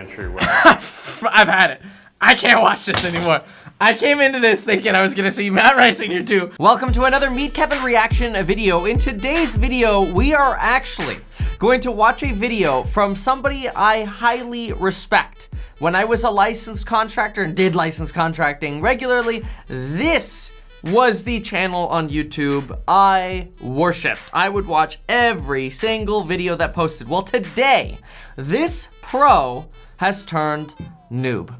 documentary where I've had it. I can't watch this anymore. I came into this thinking I was gonna see Matt Reisinger too. Welcome to another Meet Kevin reaction video. In today's video, we are actually going to watch a video from somebody I highly respect. When I was a licensed contractor and did licensed contracting regularly, this was the channel on YouTube I worshipped. I would watch every single video that posted. Well, today, this pro has turned noob.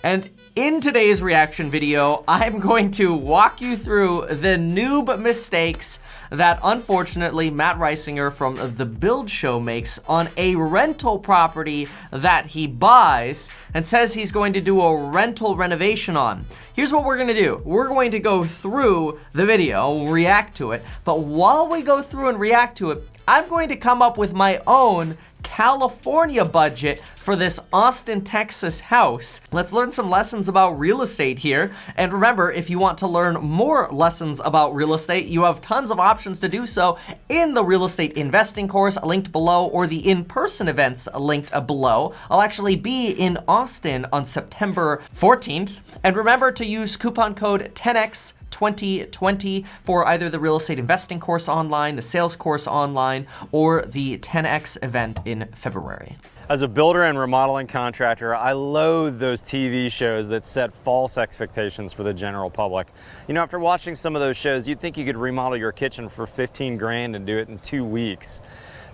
And in today's reaction video, I'm going to walk you through the noob mistakes that unfortunately Matt Reisinger from The Build Show makes on a rental property that he buys and says he's going to do a rental renovation on. Here's what we're gonna do. We're going to go through the video, react to it, but while we go through and react to it, I'm going to come up with my own California budget for this Austin, Texas house. Let's learn some lessons about real estate here. And remember, if you want to learn more lessons about real estate, you have tons of options to do so in the real estate investing course linked below, or the in-person events linked below. I'll actually be in Austin on September 14th. And remember to use coupon code 10X 2020 for either the real estate investing course online, the sales course online, or the 10X event in February. as a builder and remodeling contractor, I loathe those TV shows that set false expectations for the general public. You know, after watching some of those shows, you'd think you could remodel your kitchen for 15 grand and do it in 2 weeks.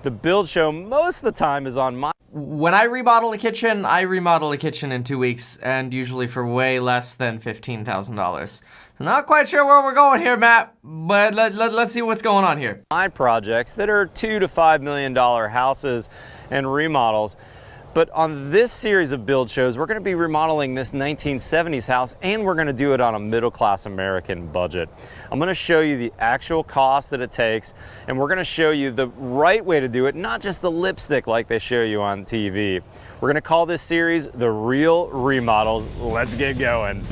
The Build Show most of the time is on my... When I remodel a kitchen, I remodel a kitchen in 2 weeks, and usually for way less than $15,000. So not quite sure where we're going here, Matt, but let's see what's going on here. My projects that are $2 to $5 million houses and remodels. But on this series of build shows, we're gonna be remodeling this 1970s house, and we're gonna do it on a middle-class American budget. I'm gonna show you the actual cost that it takes, and we're gonna show you the right way to do it, not just the lipstick like they show you on TV. We're gonna call this series The Real Remodels. Let's get going.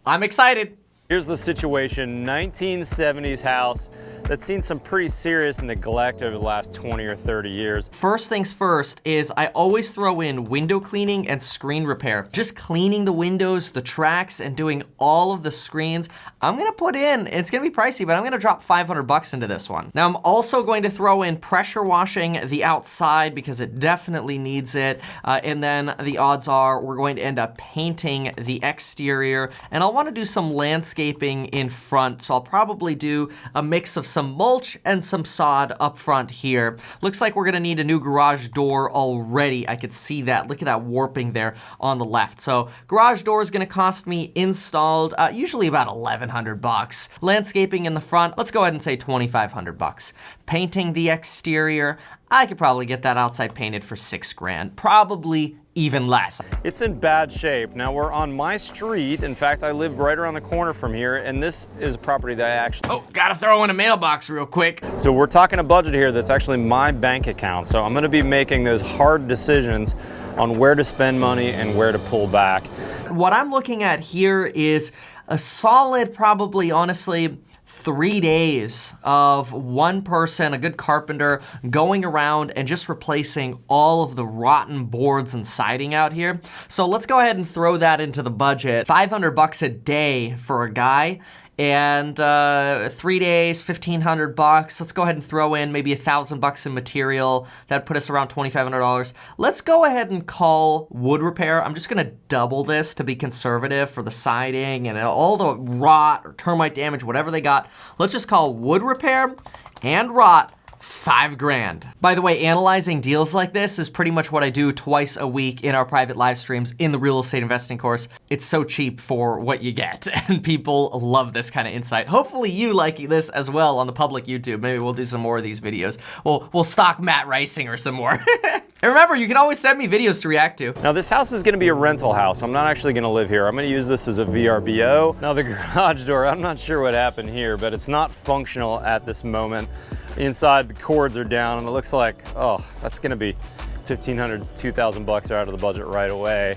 I'm excited. Here's the situation: 1970s house that's seen some pretty serious neglect over the last 20 or 30 years. First things first is I always throw in window cleaning and screen repair. Just cleaning the windows, the tracks, and doing all of the screens. I'm gonna put in, it's gonna be pricey, but I'm gonna drop 500 bucks into this one. Now I'm also going to throw in pressure washing the outside because it definitely needs it. And then the odds are we're going to end up painting the exterior, and I'll wanna do some landscaping in front. So I'll probably do a mix of some mulch and some sod up front here. Looks like we're gonna need a new garage door already. I could see that. Look at that warping there on the left. So garage door is gonna cost me installed usually about 1,100 bucks. Landscaping in the front, let's go ahead and say 2,500 bucks. Painting the exterior, I could probably get that outside painted for 6 grand. Probably even less. It's in bad shape. Now we're on my street. In fact, I live right around the corner from here, and this is a property that I actually... Oh, gotta throw in a mailbox real quick. So we're talking a budget here that's actually my bank account. So I'm gonna be making those hard decisions on where to spend money and where to pull back. What I'm looking at here is a solid, probably honestly, 3 days of one person, a good carpenter, going around and just replacing all of the rotten boards and siding out here. So let's go ahead and throw that into the budget. 500 bucks a day for a guy, and 3 days, 1,500 bucks. Let's go ahead and throw in maybe 1,000 bucks in material. That'd put us around $2,500. Let's go ahead and call wood repair. I'm just gonna double this to be conservative for the siding and all the rot or termite damage, whatever they got. Let's just call wood repair and rot 5 grand. By the way, analyzing deals like this is pretty much what I do twice a week in our private live streams in the real estate investing course. It's so cheap for what you get, and people love this kind of insight. Hopefully you like this as well on the public YouTube. Maybe we'll do some more of these videos. We'll stalk Matt Reisinger some more. And remember, you can always send me videos to react to. Now this house is gonna be a rental house. I'm not actually gonna live here. I'm gonna use this as a VRBO. Now the garage door, I'm not sure what happened here, but it's not functional at this moment. Inside, the cords are down, and it looks like, oh, that's gonna be 1,500, 2,000 bucks out of the budget right away.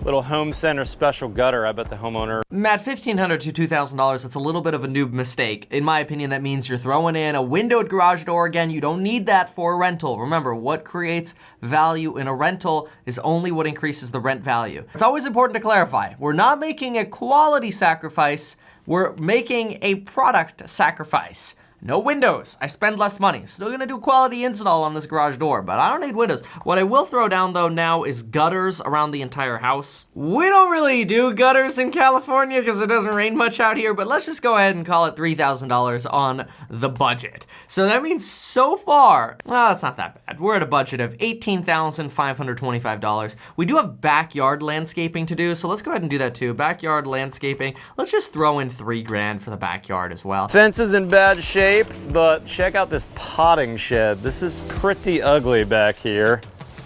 little home center special gutter. I bet the homeowner. Matt, $1,500 to $2,000, that's a little bit of a noob mistake. In my opinion, that means you're throwing in a windowed garage door again. You don't need that for a rental. Remember, what creates value in a rental is only what increases the rent value. It's always important to clarify. We're not making a quality sacrifice. We're making a product sacrifice. No windows. I spend less money. Still gonna do quality install on this garage door, but I don't need windows. What I will throw down though now is gutters around the entire house. We don't really do gutters in California because it doesn't rain much out here, but let's just go ahead and call it $3,000 on the budget. So that means so far, well, it's not that bad. We're at a budget of $18,525. We do have backyard landscaping to do, so let's go ahead and do that too. Backyard landscaping. Let's just throw in $3,000 for the backyard as well. Fence is in bad shape, but check out this potting shed. This is pretty ugly back here.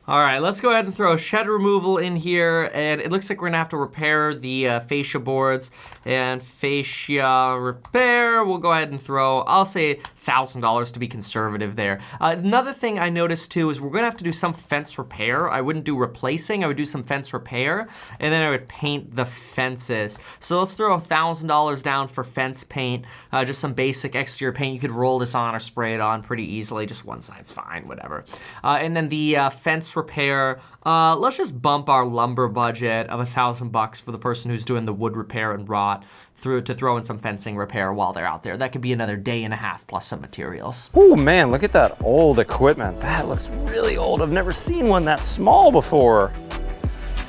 All right, let's go ahead and throw shed removal in here, and it looks like we're gonna have to repair the fascia boards, and fascia repair, we'll go ahead and throw, I'll say $1,000 to be conservative there. Another thing I noticed too is we're gonna have to do some fence repair. I wouldn't do replacing, I would do some fence repair, and then I would paint the fences. So let's throw $1,000 down for fence paint, just some basic exterior paint. You could roll this on or spray it on pretty easily, just one side's fine, whatever. And then the fence repair, let's just bump our lumber budget of $1,000 for the person who's doing the wood repair and rot to throw in some fencing repair while they're out there. That could be another day and a half plus some materials. Oh man, look at that old equipment. That looks really old. I've never seen one that small before.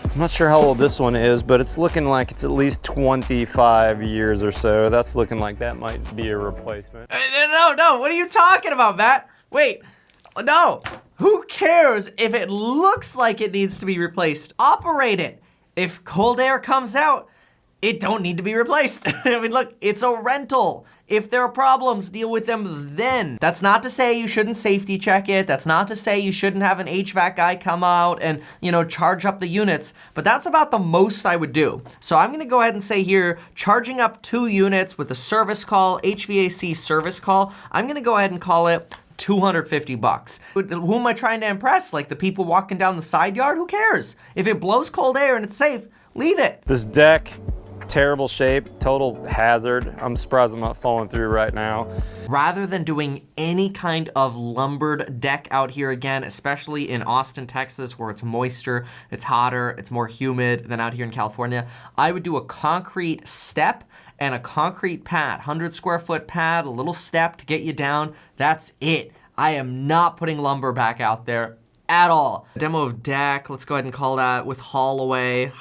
I'm not sure how old this one is, but it's looking like it's at least 25 years or so. That's looking like that might be a replacement. No, what are you talking about, Matt? Wait, no. Who cares if it looks like it needs to be replaced? Operate it. If cold air comes out, it don't need to be replaced. I mean, look, it's a rental. If there are problems, deal with them then. That's not to say you shouldn't safety check it. That's not to say you shouldn't have an HVAC guy come out and, charge up the units, but that's about the most I would do. So I'm gonna go ahead and say here, charging up 2 units with a service call, HVAC service call, I'm gonna go ahead and call it $250. Who am I trying to impress? Like the people walking down the side yard? Who cares? If it blows cold air and it's safe, leave it. This deck, terrible shape, total hazard. I'm surprised I'm not falling through right now. Rather than doing any kind of lumbered deck out here again, especially in Austin, Texas, where it's moister, it's hotter, it's more humid than out here in California, I would do a concrete step and a concrete pad, 100 square foot pad, a little step to get you down. That's it. I am not putting lumber back out there at all. Demo of deck, let's go ahead and call that with haul away.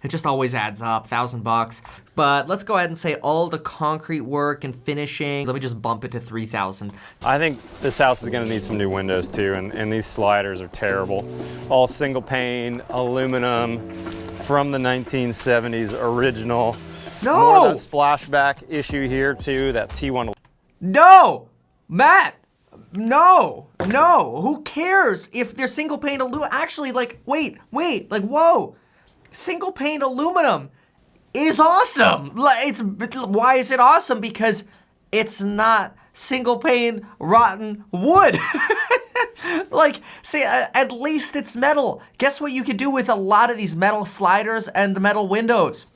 It just always adds up, $1,000. But let's go ahead and say all the concrete work and finishing. Let me just bump it to $3,000. I think this house is gonna need some new windows too, and these sliders are terrible. All single pane, aluminum, from the 1970s, original. No! More of that splashback issue here too, that T1. No! Matt! No! Who cares if they're single pane aluminum? Actually, wait, whoa! Single pane aluminum is awesome. Why is it awesome? Because it's not single pane rotten wood. At least it's metal. Guess what you could do with a lot of these metal sliders and the metal windows?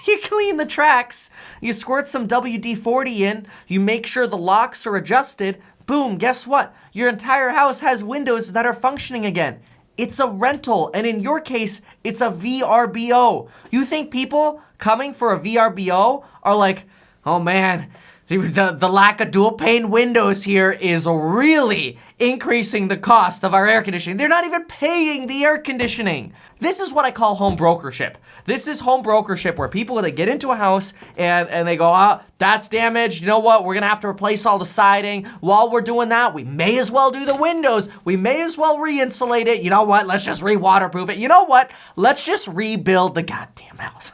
You clean the tracks, you squirt some WD-40 in, you make sure the locks are adjusted, boom, guess what? Your entire house has windows that are functioning again. It's a rental, and in your case, it's a VRBO. You think people coming for a VRBO are like, oh man, the lack of dual pane windows here is really increasing the cost of our air conditioning. They're not even paying the air conditioning. This is what I call home brokership. This is home brokership where people, they get into a house and they go, that's damaged. You know what? We're gonna have to replace all the siding. While we're doing that, we may as well do the windows. We may as well re-insulate it. You know what? Let's just re-waterproof it. You know what? Let's just rebuild the goddamn house.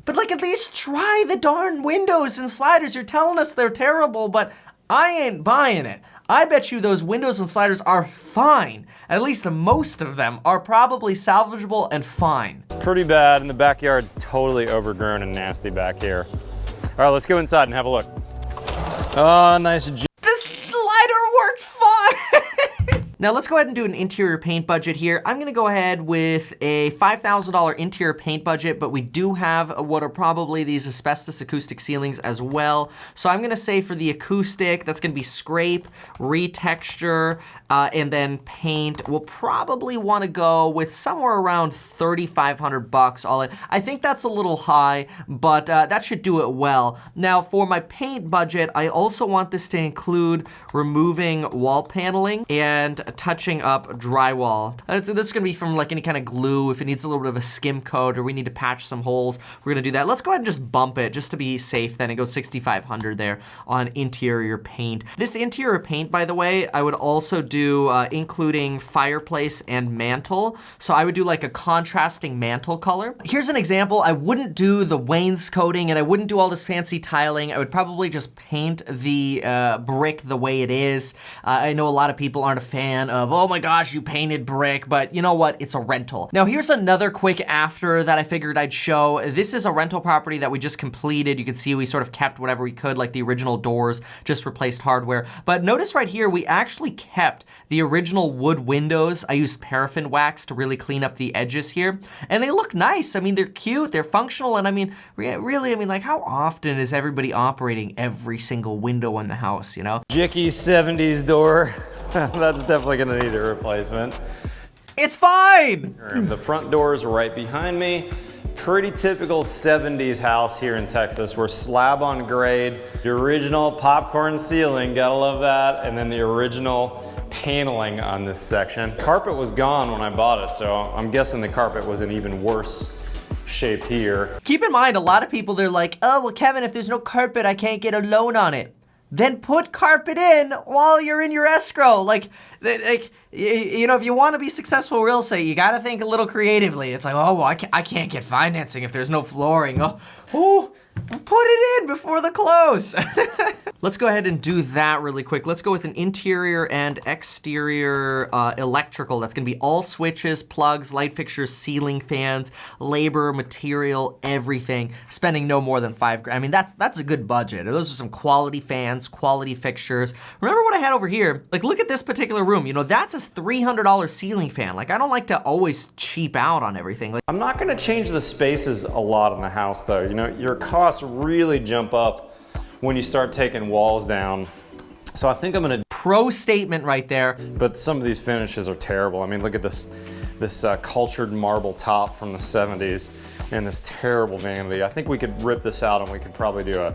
But at least try the darn windows and sliders. You're telling us they're terrible, but I ain't buying it. I bet you those windows and sliders are fine. At least most of them are probably salvageable and fine. Pretty bad, and the backyard's totally overgrown and nasty back here. All right, let's go inside and have a look. Oh, nice. The slider worked fine. Now let's go ahead and do an interior paint budget here. I'm gonna go ahead with a $5,000 interior paint budget, but we do have what are probably these asbestos acoustic ceilings as well. So I'm gonna say for the acoustic, that's gonna be scrape, retexture, and then paint. We'll probably wanna go with somewhere around $3,500 all in. I think that's a little high, but that should do it well. Now for my paint budget, I also want this to include removing wall paneling and touching up drywall. This is gonna be from like any kind of glue. If it needs a little bit of a skim coat or we need to patch some holes, we're gonna do that. Let's go ahead and just bump it just to be safe then. It goes $6,500 there on interior paint. This interior paint, by the way, I would also do including fireplace and mantle. So I would do like a contrasting mantle color. Here's an example. I wouldn't do the wainscoting and I wouldn't do all this fancy tiling. I would probably just paint the brick the way it is. I know a lot of people aren't a fan of, oh my gosh, you painted brick, but you know what? It's a rental. Now here's another quick after that I figured I'd show. This is a rental property that we just completed. You can see we sort of kept whatever we could, like the original doors, just replaced hardware. But notice right here, we actually kept the original wood windows. I used paraffin wax to really clean up the edges here. And they look nice. I mean, they're cute, they're functional, and I mean, really, I mean, like how often is everybody operating every single window in the house, you know? Jicky 70s door. That's definitely gonna need a replacement. It's fine! The front door is right behind me. Pretty typical 70s house here in Texas. We're slab on grade. The original popcorn ceiling, gotta love that. And then the original paneling on this section. Carpet was gone when I bought it, so I'm guessing the carpet was in even worse shape here. Keep in mind, a lot of people, they're like, oh, well, Kevin, if there's no carpet, I can't get a loan on it. Then put carpet in while you're in your escrow. Like, you know, if you want to be successful real estate, you got to think a little creatively. It's like, oh, well, I can't get financing if there's no flooring. Oh, put it in before the close. Let's go ahead and do that really quick. Let's go with an interior and exterior electrical. That's gonna be all switches, plugs, light fixtures, ceiling fans, labor, material, everything. Spending no more than $5,000. I mean, that's a good budget. Those are some quality fans, quality fixtures. Remember what I had over here? Like, look at this particular room. You know, that's a $300 ceiling fan. Like, I don't like to always cheap out on everything. Like, I'm not gonna change the spaces a lot in the house though. You know, your costs really jump up when you start taking walls down. So I think I'm gonna... Pro statement right there. But some of these finishes are terrible. I mean, look at this cultured marble top from the 70s and this terrible vanity. I think we could rip this out and we could probably do a...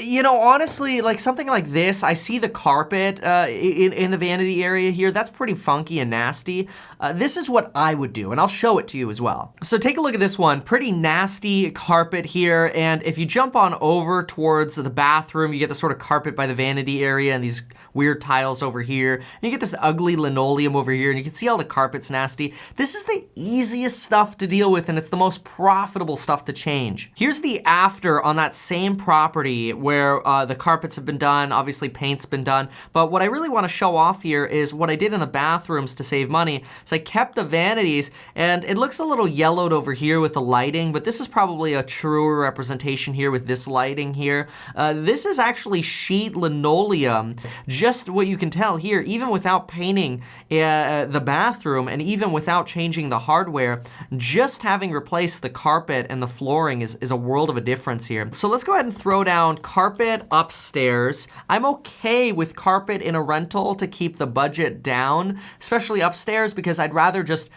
You know, honestly, like something like this, I see the carpet in the vanity area here. That's pretty funky and nasty. This is what I would do, and I'll show it to you as well. So take a look at this one. Pretty nasty carpet here, and if you jump on over towards the bathroom, you get the sort of carpet by the vanity area and these weird tiles over here. And you get this ugly linoleum over here, and you can see all the carpet's nasty. This is the easiest stuff to deal with, and it's the most profitable stuff to change. Here's the after on that same property where the carpets have been done, obviously paint's been done, but what I really want to show off here is what I did in the bathrooms to save money. So I kept the vanities, and it looks a little yellowed over here with the lighting, but this is probably a truer representation here with this lighting here. This is actually sheet linoleum, just what you can tell here, even without painting the bathroom and even without changing the hardware, just having replaced the carpet and the flooring is a world of a difference here. So let's go ahead and throw down carpet upstairs. I'm okay with carpet in a rental to keep the budget down, especially upstairs, because I'd rather just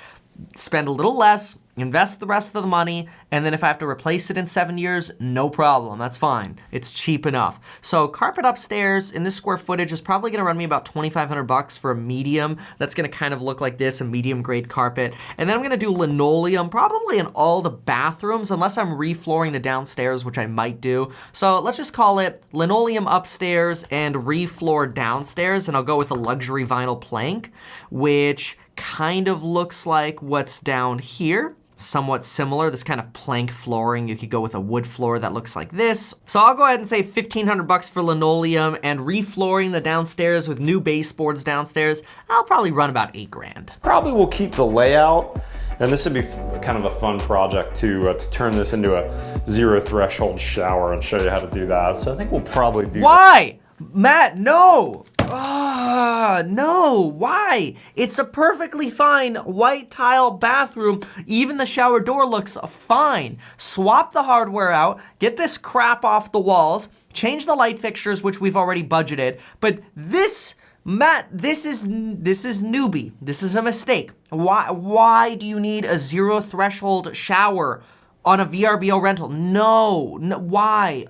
spend a little less, invest the rest of the money, and then if I have to replace it in 7 years, no problem, that's fine. It's cheap enough. So carpet upstairs in this square footage is probably gonna run me about $2,500 for a medium. That's gonna kind of look like this, a medium grade carpet. And then I'm gonna do linoleum, probably in all the bathrooms, unless I'm reflooring the downstairs, which I might do. So let's just call it linoleum upstairs and refloor downstairs, and I'll go with a luxury vinyl plank, which kind of looks like what's down here. Somewhat similar, this kind of plank flooring. You could go with a wood floor that looks like this. So I'll go ahead and say $1,500 for linoleum, and reflooring the downstairs with new baseboards downstairs, I'll probably run about $8,000. Probably will keep the layout, and this would be kind of a fun project to turn this into a zero threshold shower and show you how to do that. So I think we'll probably do Why? Matt, no! No, why? It's a perfectly fine white tile bathroom. Even the shower door looks fine. Swap the hardware out, get this crap off the walls, change the light fixtures, which we've already budgeted. But this, Matt, this is newbie. This is a mistake. Why do you need a zero threshold shower on a VRBO rental? No, why?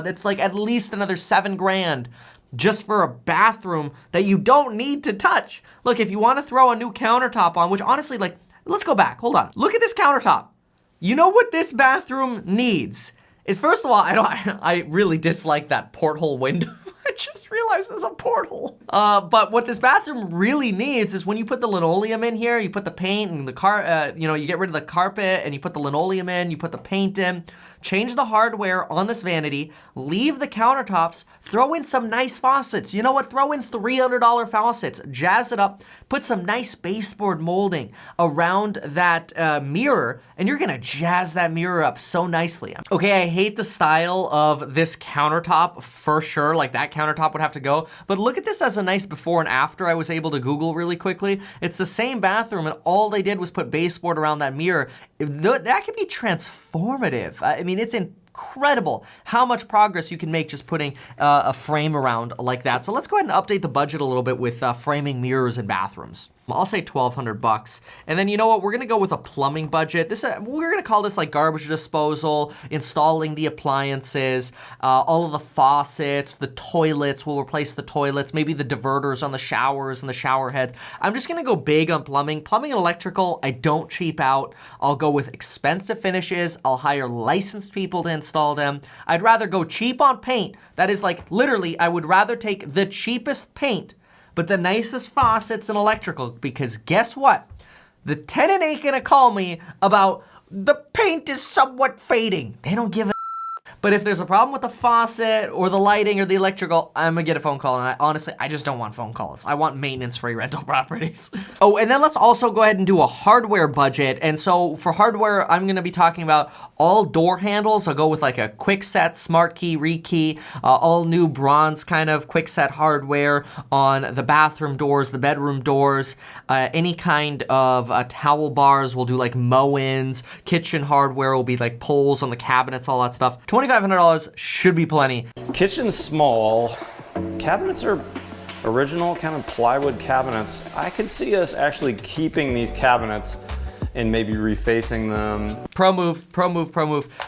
That's like at least another $7 grand. Just for a bathroom that you don't need to touch. Look, if you want to throw a new countertop on, which honestly, like, let's go back, hold on. Look at this countertop. You know what this bathroom needs? Is first of all, I really dislike that porthole window. I just realized there's a porthole. But what this bathroom really needs is when you put the linoleum in here, you put the paint and the you get rid of the carpet and you put the linoleum in, you put the paint in, change the hardware on this vanity, leave the countertops, throw in some nice faucets. You know what? Throw in $300 faucets, jazz it up, put some nice baseboard molding around that mirror, and you're gonna jazz that mirror up so nicely. Okay, I hate the style of this countertop for sure, like that countertop would have to go, but look at this as a nice before and after I was able to Google really quickly. It's the same bathroom and all they did was put baseboard around that mirror. That could be transformative. I mean, it's incredible how much progress you can make just putting a frame around like that. So let's go ahead and update the budget a little bit with framing mirrors in bathrooms. I'll say $1,200. And then you know what? We're gonna go with a plumbing budget. We're gonna call this like garbage disposal, installing the appliances, all of the faucets, the toilets. We'll replace the toilets, maybe the diverters on the showers and the shower heads. I'm just gonna go big on plumbing. Plumbing and electrical, I don't cheap out. I'll go with expensive finishes. I'll hire licensed people to install them. I'd rather go cheap on paint. That is like literally, I would rather take the cheapest paint but the nicest faucets and electrical, because guess what? The tenant ain't gonna call me about the paint is somewhat fading. They don't give a But if there's a problem with the faucet or the lighting or the electrical, I'm gonna get a phone call. And honestly, I just don't want phone calls. I want maintenance-free rental properties. Oh, and then let's also go ahead and do a hardware budget. And so for hardware, I'm gonna be talking about all door handles. I'll go with like a Quickset, Smart Key, Rekey, all new bronze kind of Quickset hardware on the bathroom doors, the bedroom doors, any kind of towel bars. We'll do like Moens, kitchen hardware will be like poles on the cabinets, all that stuff. $2,500 should be plenty. Kitchen's small. Cabinets are original kind of plywood cabinets. I could see us actually keeping these cabinets and maybe refacing them. Pro move.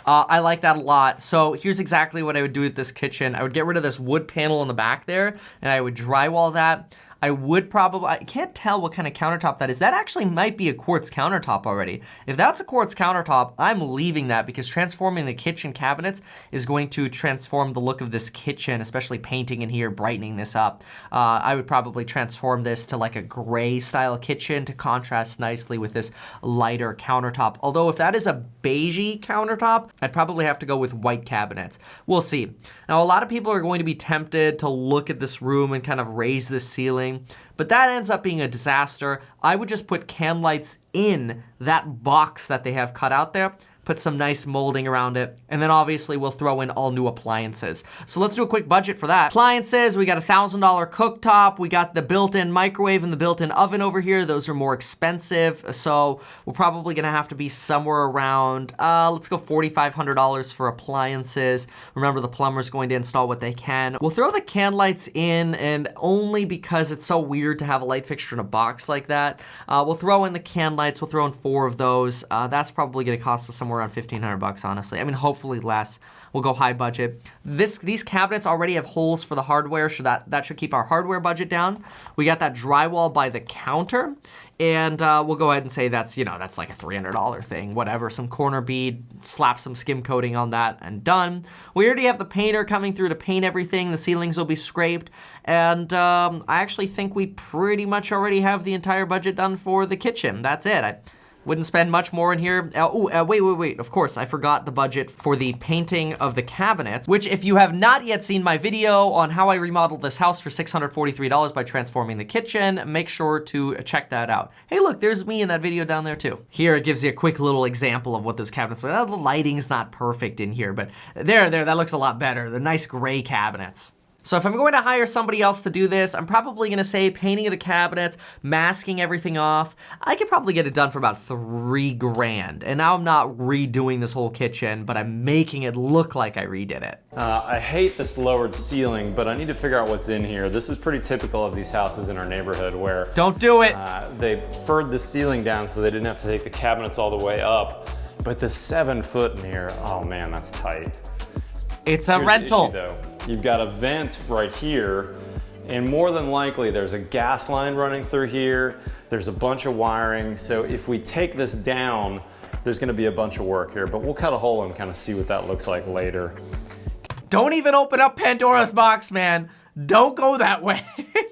I like that a lot. So here's exactly what I would do with this kitchen. I would get rid of this wood panel in the back there and I would drywall that. I would probably, I can't tell what kind of countertop that is. That actually might be a quartz countertop already. If that's a quartz countertop, I'm leaving that because transforming the kitchen cabinets is going to transform the look of this kitchen, especially painting in here, brightening this up. I would probably transform this to like a gray style kitchen to contrast nicely with this lighter countertop. Although if that is a beigey countertop, I'd probably have to go with white cabinets. We'll see. Now, a lot of people are going to be tempted to look at this room and kind of raise the ceiling, but that ends up being a disaster. I would just put can lights in that box that they have cut out there, put some nice molding around it, and then obviously we'll throw in all new appliances. So let's do a quick budget for that. Appliances, we got a $1,000 cooktop, we got the built-in microwave and the built-in oven over here. Those are more expensive, so we're probably gonna have to be somewhere around, let's go $4,500 for appliances. Remember, the plumber's going to install what they can. We'll throw the can lights in, and only because it's so weird to have a light fixture in a box like that, we'll throw in the can lights, we'll throw in 4 of those. That's probably gonna cost us somewhere around $1,500, honestly. I mean, hopefully less. We'll go high budget. These cabinets already have holes for the hardware, so that should keep our hardware budget down. We got that drywall by the counter, and we'll go ahead and say that's like a $300 thing, whatever. Some corner bead, slap some skim coating on that, and done. We already have the painter coming through to paint everything. The ceilings will be scraped, and I actually think we pretty much already have the entire budget done for the kitchen. That's it. I wouldn't spend much more in here. Wait. Of course, I forgot the budget for the painting of the cabinets, which if you have not yet seen my video on how I remodeled this house for $643 by transforming the kitchen, make sure to check that out. Hey, look, there's me in that video down there too. Here, it gives you a quick little example of what those cabinets look like. The lighting's not perfect in here, but there, that looks a lot better. The nice gray cabinets. So if I'm going to hire somebody else to do this, I'm probably gonna say painting of the cabinets, masking everything off. I could probably get it done for about $3,000. And now I'm not redoing this whole kitchen, but I'm making it look like I redid it. I hate this lowered ceiling, but I need to figure out what's in here. This is pretty typical of these houses in our neighborhood where Don't do it. they furred the ceiling down so they didn't have to take the cabinets all the way up. But the 7 foot in here, oh man, that's tight. It's a Here's the rental. issue, though. You've got a vent right here, and more than likely there's a gas line running through here. There's a bunch of wiring. So if we take this down, there's gonna be a bunch of work here, but we'll cut a hole and kind of see what that looks like later. Don't even open up Pandora's box, man. Don't go that way.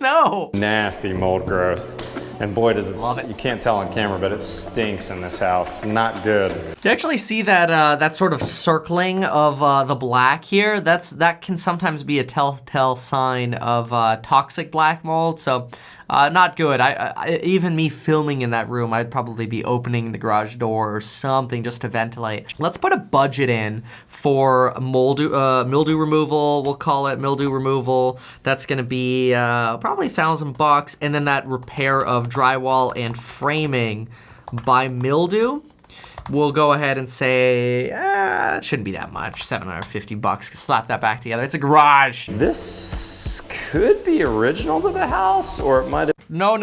No. Nasty mold growth. And boy, does Love it, it. you can't tell on camera, but it stinks in this house. Not good. You actually see that that sort of circling of the black here. That can sometimes be a telltale sign of toxic black mold. So not good. Even me filming in that room, I'd probably be opening the garage door or something just to ventilate. Let's put a budget in for mildew removal. We'll call it mildew removal. That's gonna be probably $1,000, and then that repair of drywall and framing by mildew. We'll go ahead and say, it shouldn't be that much, $750. Slap that back together. It's a garage. This could be original to the house, or it might have. No.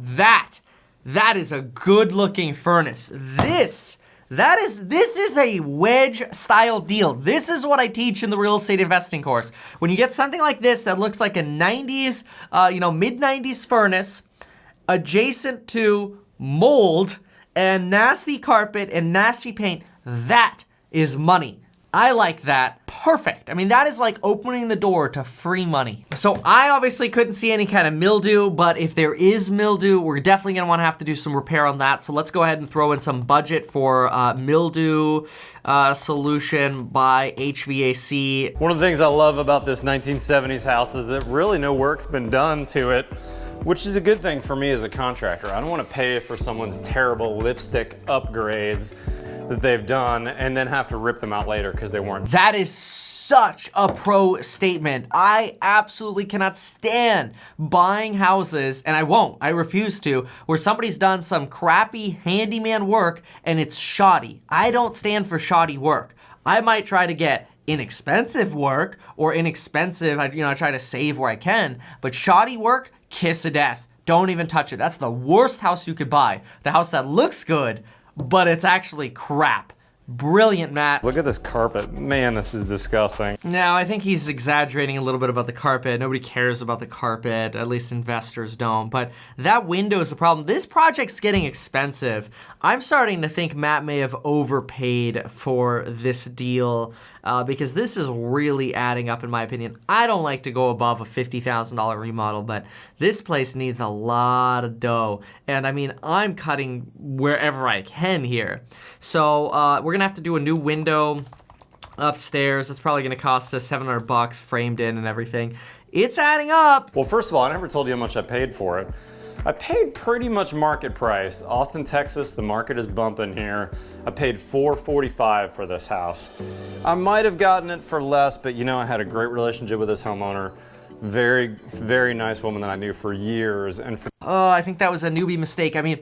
That is a good looking furnace. This is a wedge style deal. This is what I teach in the real estate investing course. When you get something like this that looks like a 90s, mid 90s furnace, adjacent to mold and nasty carpet and nasty paint, that is money. I like that. Perfect. I mean, that is like opening the door to free money. So I obviously couldn't see any kind of mildew, but if there is mildew, we're definitely gonna wanna have to do some repair on that. So let's go ahead and throw in some budget for mildew solution by HVAC. One of the things I love about this 1970s house is that really no work's been done to it, which is a good thing for me as a contractor. I don't want to pay for someone's terrible lipstick upgrades that they've done and then have to rip them out later because they weren't. That is such a pro statement. I absolutely cannot stand buying houses, and I refuse to, where somebody's done some crappy handyman work and it's shoddy. I don't stand for shoddy work. I might try to get inexpensive work or inexpensive, I try to save where I can, but shoddy work, kiss of death. Don't even touch it. That's the worst house you could buy. The house that looks good, but it's actually crap. Brilliant, Matt. Look at this carpet. Man, this is disgusting. Now, I think he's exaggerating a little bit about the carpet. Nobody cares about the carpet, at least investors don't, but that window is a problem. This project's getting expensive. I'm starting to think Matt may have overpaid for this deal because this is really adding up in my opinion. I don't like to go above a $50,000 remodel, but this place needs a lot of dough. And I mean, I'm cutting wherever I can here. So we're gonna have to do a new window upstairs. It's probably gonna cost us $700 framed in and everything. It's adding up. Well, first of all, I never told you how much I paid for it. I paid pretty much market price. Austin, Texas, the market is bumping here. I paid $445 for this house. I might have gotten it for less, but I had a great relationship with this homeowner. Very, very nice woman that I knew for years. And for I think that was a newbie mistake. I mean,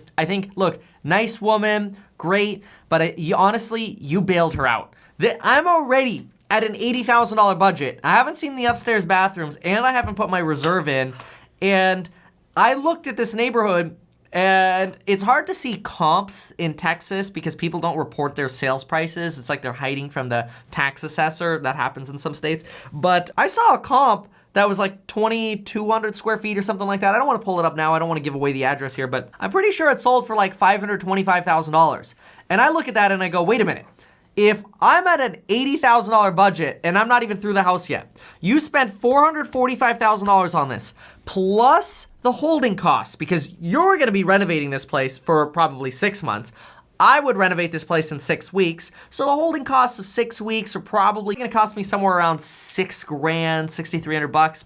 look, nice woman, great, but honestly, you bailed her out. I'm already at an $80,000 budget. I haven't seen the upstairs bathrooms, and I haven't put my reserve in, and I looked at this neighborhood, and it's hard to see comps in Texas because people don't report their sales prices. It's like they're hiding from the tax assessor. That happens in some states. But I saw a comp that was like 2,200 square feet or something like that. I don't want to pull it up now. I don't want to give away the address here, but I'm pretty sure it sold for like $525,000. And I look at that and I go, wait a minute. If I'm at an $80,000 budget and I'm not even through the house yet, you spent $445,000 on this, plus the holding costs, because you're gonna be renovating this place for probably 6 months. I would renovate this place in 6 weeks. So the holding costs of 6 weeks are probably gonna cost me somewhere around $6,000, $6,300.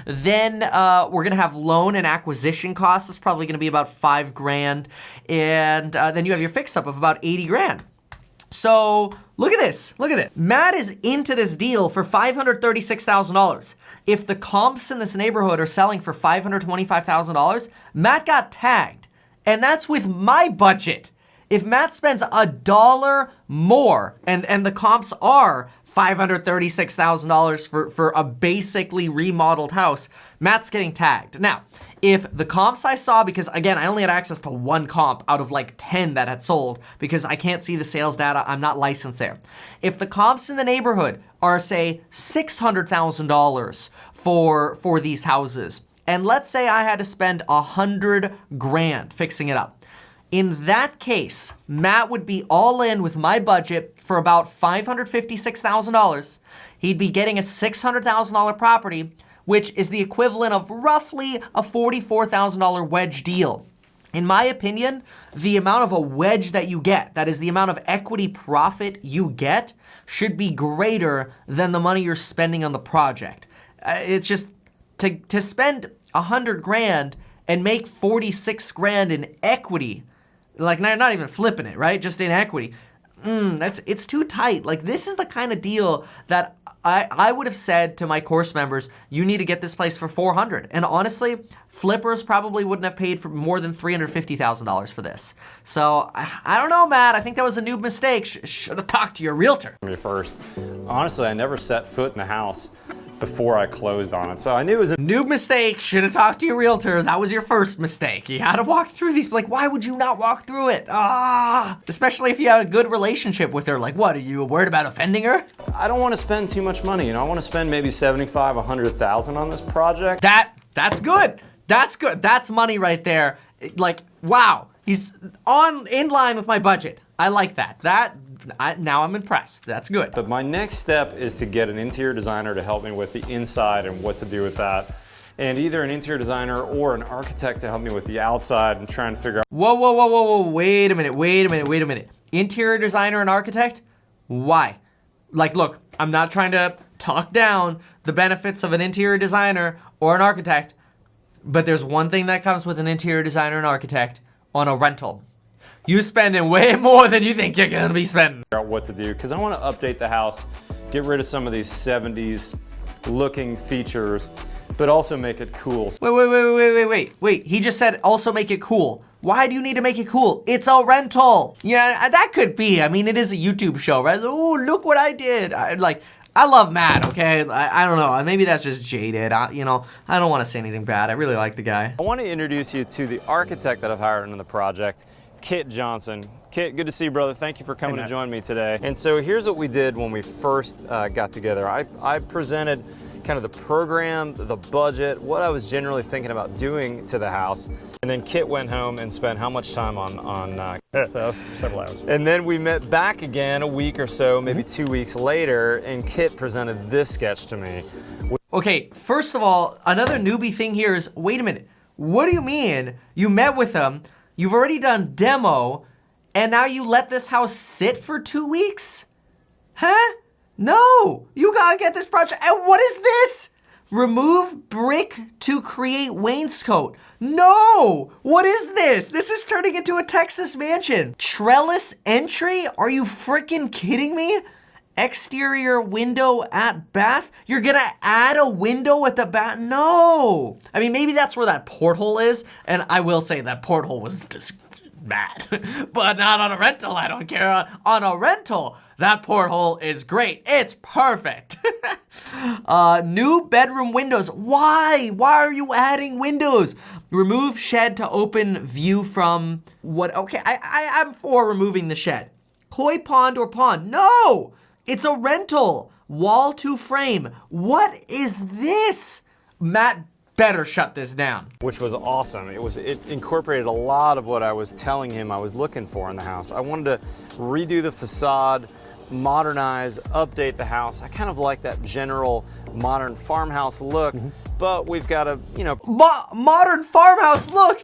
Then we're gonna have loan and acquisition costs. It's probably gonna be about $5,000. And then you have your fix up of about $80,000. So look at this, look at it. Matt is into this deal for $536,000. If the comps in this neighborhood are selling for $525,000, Matt got tagged. And that's with my budget. If Matt spends $1 more, and the comps are $536,000 for a basically remodeled house, Matt's getting tagged. Now, if the comps I saw, because again, I only had access to one comp out of like 10 that had sold because I can't see the sales data, I'm not licensed there. If the comps in the neighborhood are say $600,000 for these houses, and let's say I had to spend $100,000 fixing it up, in that case, Matt would be all in with my budget for about $556,000. He'd be getting a $600,000 property, which is the equivalent of roughly a $44,000 wedge deal. In my opinion, the amount of a wedge that you get, that is the amount of equity profit you get, should be greater than the money you're spending on the project. It's just, to spend $100,000 and make $46,000 in equity, like not even flipping it, right? Just in equity. It's too tight. Like, this is the kind of deal that I would have said to my course members, you need to get this place for $400,000. And honestly, flippers probably wouldn't have paid for more than $350,000 for this. So I don't know, Matt. I think that was a noob mistake. Should have talked to your realtor. Me first. Honestly, I never set foot in the house before I closed on it. So I knew it was a noob mistake. Should have talked to your realtor. That was your first mistake. You had to walk through these. Like, why would you not walk through it? Especially if you had a good relationship with her. Like, what, are you worried about offending her? I don't want to spend too much money. You know, I want to spend maybe $75,000, $100,000 on this project. That's good. That's good. That's money right there. Like, wow. He's in line with my budget. I like that. Now I'm impressed. That's good. But my next step is to get an interior designer to help me with the inside and what to do with that. And either an interior designer or an architect to help me with the outside and try and figure out. Whoa. Wait a minute. Interior designer and architect? Why? Like, look, I'm not trying to talk down the benefits of an interior designer or an architect, but there's one thing that comes with an interior designer and architect on a rental. You spending way more than you think you're gonna be spending. Figure out what to do, because I want to update the house, get rid of some of these 70s looking features, but also make it cool. Wait. He just said also make it cool. Why do you need to make it cool? It's a rental. Yeah, that could be. I mean, it is a YouTube show, right? Oh, look what I did. I love Matt, okay? I don't know. Maybe that's just jaded. I don't want to say anything bad. I really like the guy. I want to introduce you to the architect that I've hired into the project, Kit Johnson. Kit, good to see you, brother. Thank you for coming to join me today. And so here's what we did when we first got together. I presented kind of the program, the budget, what I was generally thinking about doing to the house. And then Kit went home and spent how much time on several hours. And then we met back again a week or so, maybe 2 weeks later, and Kit presented this sketch to me. Okay, first of all, another newbie thing here is, wait a minute. What do you mean you met with him, you've already done demo, and now you let this house sit for 2 weeks? Huh? No, you gotta get this project. And what is this? Remove brick to create wainscot. No, what is this? This is turning into a Texas mansion. Trellis entry? Are you freaking kidding me? Exterior window at bath? You're gonna add a window at the bath? No. I mean, maybe that's where that porthole is. And I will say that porthole was just bad, but not on a rental. I don't care. On a rental, that porthole is great. It's perfect. New bedroom windows. Why? Why are you adding windows? Remove shed to open view from what? Okay, I'm for removing the shed. Koi pond or pond? No, it's a rental. Wall to frame. What is this? Matt better shut this down. Which was awesome. It incorporated a lot of what I was telling him I was looking for in the house. I wanted to redo the facade, modernize, update the house. I kind of like that general modern farmhouse look, but we've got a, modern farmhouse look.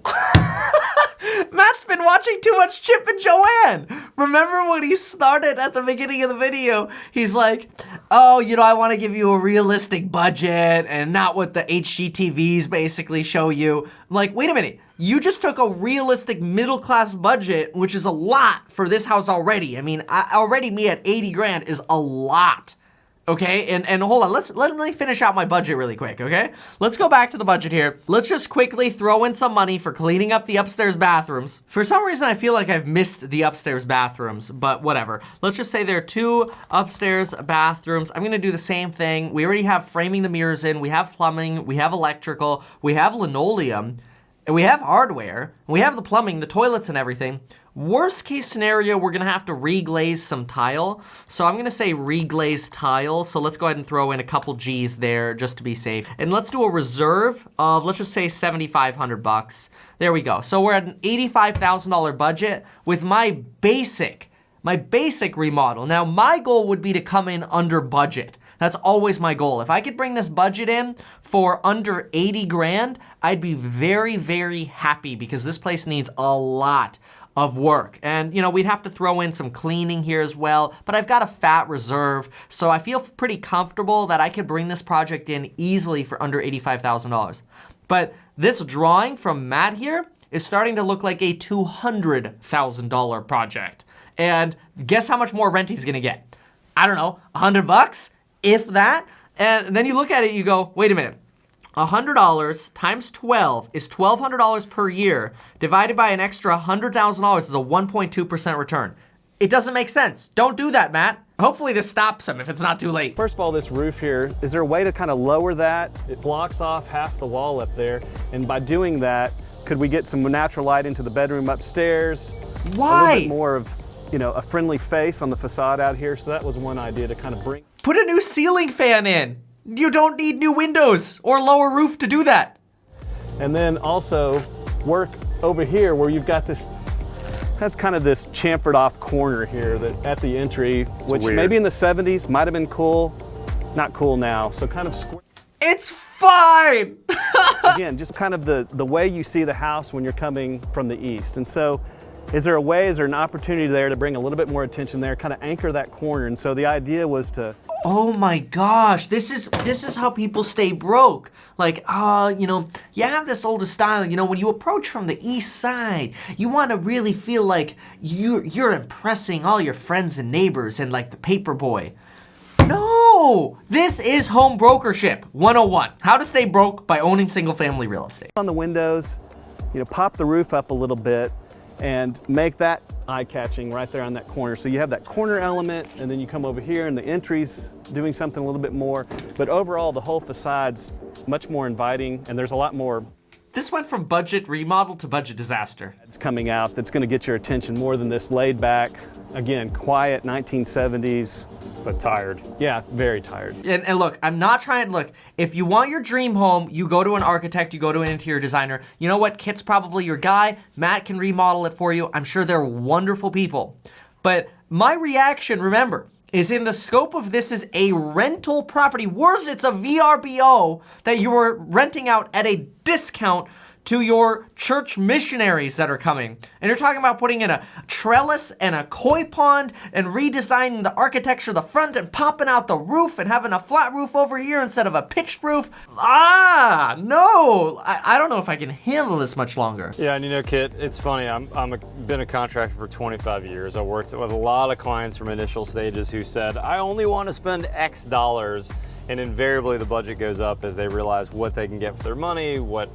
Matt's been watching too much Chip and Joanne. Remember when he started at the beginning of the video? He's like, oh, you know, I want to give you a realistic budget and not what the HGTVs basically show you. I'm like, wait a minute. You just took a realistic middle-class budget, which is a lot for this house already. I mean, already me at 80 grand is a lot. Okay, and hold on, let me finish out my budget really quick, okay? Let's go back to the budget here. Let's just quickly throw in some money for cleaning up the upstairs bathrooms. For some reason, I feel like I've missed the upstairs bathrooms, but whatever. Let's just say there are 2 upstairs bathrooms. I'm gonna do the same thing. We already have framing the mirrors in, we have plumbing, we have electrical, we have linoleum, and we have hardware, and we have the plumbing, the toilets and everything. Worst case scenario, we're gonna have to reglaze some tile. So I'm gonna say reglaze tile. So let's go ahead and throw in a couple G's there just to be safe. And let's do a reserve of, let's just say 7,500 bucks. There we go. So we're at an $85,000 budget with my basic remodel. Now my goal would be to come in under budget. That's always my goal. If I could bring this budget in for under 80 grand, I'd be very, very happy because this place needs a lot of work. And you know, we'd have to throw in some cleaning here as well, but I've got a fat reserve, so I feel pretty comfortable that I could bring this project in easily for under $85,000. But this drawing from Matt here is starting to look like a $200,000 project. And guess how much more rent he's gonna get? I don't know, 100 bucks, if that. And then you look at it, you go, wait a minute. $100 times 12 is $1,200 per year, divided by an extra $100,000 is a 1.2% return. It doesn't make sense. Don't do that, Matt. Hopefully this stops him if it's not too late. First of all, this roof here, is there a way to kind of lower that? It blocks off half the wall up there. And by doing that, could we get some natural light into the bedroom upstairs? Why? A little bit more of, you know, a friendly face on the facade out here. So that was one idea to kind of bring. Put a new ceiling fan in. You don't need new windows or lower roof to do that. And then also work over here where you've got this, that's kind of this chamfered off corner here that at the entry, which weird. Maybe in the 70s might have been cool, not cool now. So kind of square. It's fine. Again, just kind of the way you see the house when you're coming from the east. And so is there an opportunity there to bring a little bit more attention there, kind of anchor that corner? And so the idea was to, oh my gosh, this is how people stay broke. Like, you know, you have this older style, you know, when you approach from the east side, you want to really feel like you're impressing all your friends and neighbors and like the paper boy. No, this is home brokership 101. How to stay broke by owning single family real estate. on the windows, you know, pop the roof up a little bit and make that eye-catching right there on that corner. So you have that corner element, and then you come over here and the entry's doing something a little bit more. But overall, the whole facade's much more inviting, and there's a lot more. This went from budget remodel to budget disaster. It's coming out that's gonna get your attention more than this laid back, again, quiet 1970s. But tired. Yeah, very tired. And look, I'm not trying to look, if you want your dream home, you go to an architect, you go to an interior designer. You know what, Kit's probably your guy. Matt can remodel it for you. I'm sure they're wonderful people. But my reaction, remember, is in the scope of this is a rental property. Worse, it's a VRBO that you are renting out at a discount to your church missionaries that are coming. And you're talking about putting in a trellis and a koi pond and redesigning the architecture of the front and popping out the roof and having a flat roof over here instead of a pitched roof. No, I don't know if I can handle this much longer. Yeah, and you know, Kit, it's funny. Been a contractor for 25 years. I worked with a lot of clients from initial stages who said, I only want to spend X dollars, and invariably the budget goes up as they realize what they can get for their money, what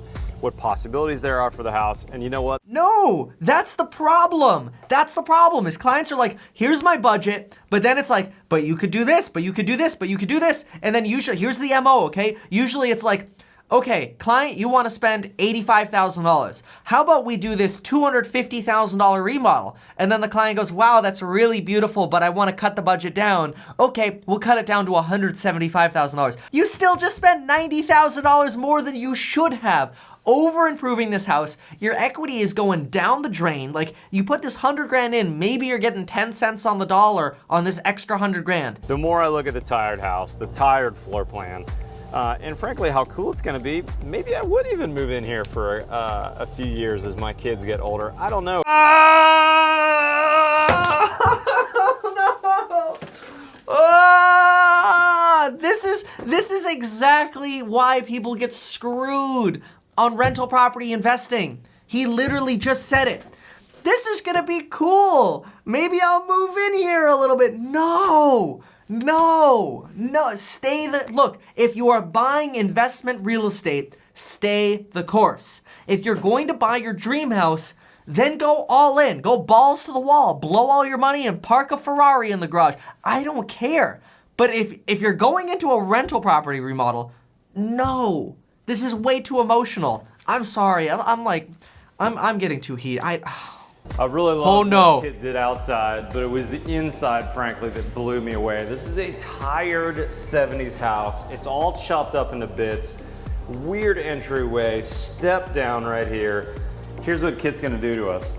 possibilities there are for the house. And you know what? No, that's the problem. That's the problem is clients are like, here's my budget, but then it's like, but you could do this, but you could do this, but you could do this. And then usually, here's the MO, okay? Usually it's like, okay, client, you want to spend $85,000. How about we do this $250,000 remodel? And then the client goes, wow, that's really beautiful, but I want to cut the budget down. Okay, we'll cut it down to $175,000. You still just spent $90,000 more than you should have. Over improving this house, your equity is going down the drain. Like, you put this 100 grand in, maybe you're getting 10 cents on the dollar on this extra 100 grand. The more I look at the tired house, the tired floor plan, and frankly, how cool it's going to be. Maybe I would even move in here for a few years as my kids get older. I don't know. This is exactly why people get screwed on rental property investing. He literally just said it. This is gonna be cool. Maybe I'll move in here a little bit. No, look, if you are buying investment real estate, stay the course. If you're going to buy your dream house, then go all in, go balls to the wall, blow all your money and park a Ferrari in the garage. I don't care. But if you're going into a rental property remodel, no, this is way too emotional. I'm sorry, I'm getting too heated. I really love what the kid did outside, but it was the inside, frankly, that blew me away. This is a tired 70s house. It's all chopped up into bits. Weird entryway, step down right here. Here's what Kit's gonna do to us.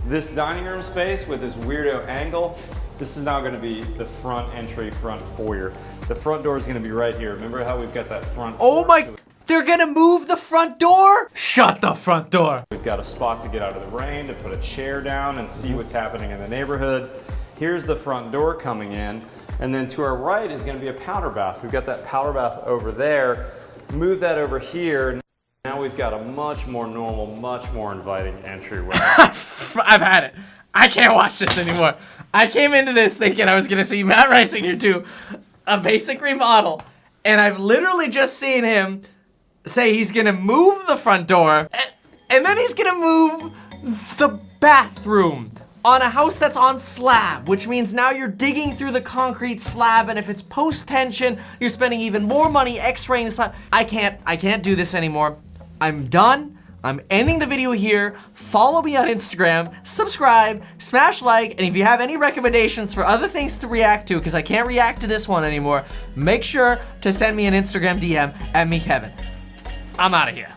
This dining room space with this weirdo angle, this is now gonna be the front entry, front foyer. The front door is gonna be right here. Remember how we've got that front Oh porch? my, they're gonna move the front door? Shut the front door. We've got a spot to get out of the rain, to put a chair down and see what's happening in the neighborhood. Here's the front door coming in. And then to our right is gonna be a powder bath. We've got that powder bath over there. Move that over here. Now we've got a much more normal, much more inviting entryway. I've had it. I can't watch this anymore. I came into this thinking I was gonna see Matt Reisinger do a basic remodel, and I've literally just seen him say he's gonna move the front door, and then he's gonna move the bathroom on a house that's on slab, which means now you're digging through the concrete slab, and if it's post-tension, you're spending even more money x-raying the slab. I can't do this anymore. I'm done. I'm ending the video here. Follow me on Instagram, subscribe, smash like, and if you have any recommendations for other things to react to, because I can't react to this one anymore, make sure to send me an Instagram DM at @MeKevin. I'm out of here.